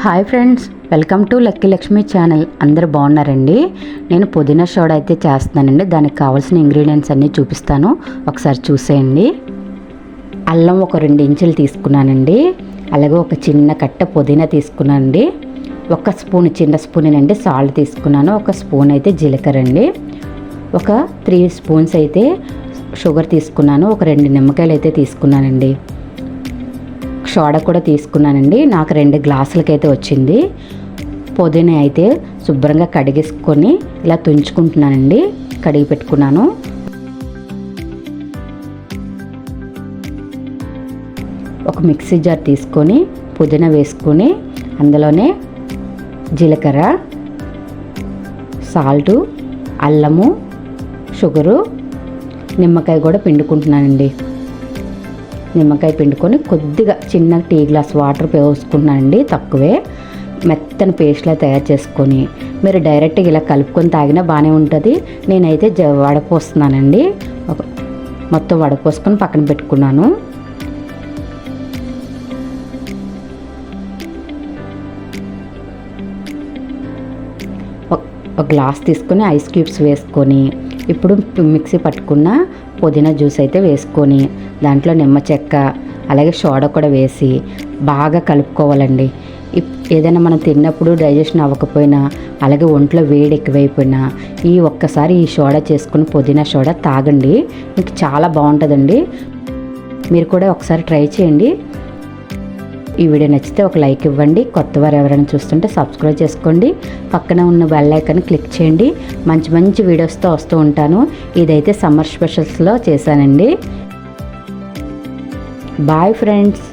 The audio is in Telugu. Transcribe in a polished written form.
Hi friends, welcome to lucky Lakshmi channel. అందరు బాగున్నారండి. నేను పుదీనా సోడా అయితే చేస్తున్నానండి. దానికి కావాల్సిన ఇంగ్రీడియంట్స్ అన్నీ చూపిస్తాను, ఒకసారి చూసేయండి. అల్లం ఒక 2 ఇంచులు తీసుకున్నానండి. అలాగే ఒక చిన్న కట్ట పుదీనా తీసుకున్నానండి. ఒక స్పూన్, చిన్న స్పూన్ అండి సాల్ట్ తీసుకున్నాను. ఒక స్పూన్ అయితే జీలకర్ర అండి. ఒక 3 స్పూన్స్ అయితే షుగర్ తీసుకున్నాను. ఒక 2 నిమ్మకాయలు అయితే తీసుకున్నానండి. సోడా కూడా తీసుకున్నానండి. నాకు 2 గ్లాసులకైతే వచ్చింది. పుదీనా అయితే శుభ్రంగా కడిగేసుకొని ఇలా తుంచుకుంటున్నానండి. కడిగి పెట్టుకున్నాను. ఒక మిక్సీ జార్ తీసుకొని పుదీనా వేసుకొని అందులోనే జీలకర్ర, సాల్టు, అల్లము, షుగరు, నిమ్మకాయ కూడా పిండుకుంటున్నానండి. నిమ్మకాయ పిండుకొని కొద్దిగా చిన్న టీ గ్లాస్ వాటర్ పోసుకున్నానండి, తక్కువే. మెత్తని పేస్ట్లా తయారు చేసుకొని మీరు డైరెక్ట్గా ఇలా కలుపుకొని తాగినా బాగానే ఉంటుంది. నేనైతే వడపోస్తున్నానండి. మొత్తం వడపోసుకొని పక్కన పెట్టుకున్నాను. ఒక గ్లాస్ తీసుకొని ఐస్ క్యూబ్స్ వేసుకొని ఇప్పుడు మిక్సీ పట్టుకున్న పుదీనా జ్యూస్ అయితే వేసుకొని దాంట్లో నిమ్మ చెక్క అలాగే సోడా కూడా వేసి బాగా కలుపుకోవాలండి. ఏదైనా మనం తిన్నప్పుడు డైజెషన్ అవ్వకపోయినా అలాగే ఒంట్లో వేడి ఎక్కువైపోయినా ఒక్కసారి ఈ సోడా చేసుకుని పుదీనా సోడా తాగండి, మీకు చాలా బాగుంటుందండి. మీరు కూడా ఒకసారి ట్రై చేయండి. ఈ వీడియో నచ్చితే ఒక లైక్ ఇవ్వండి. కొత్త వారు ఎవరైనా చూస్తుంటే సబ్స్క్రైబ్ చేసుకోండి. పక్కన ఉన్న బెల్ ఐకాన్ క్లిక్ చేయండి. మంచి మంచి వీడియోస్తో వస్తూ ఉంటాను. ఇదైతే సమ్మర్ స్పెషల్స్లో చేశానండి. Boy friends.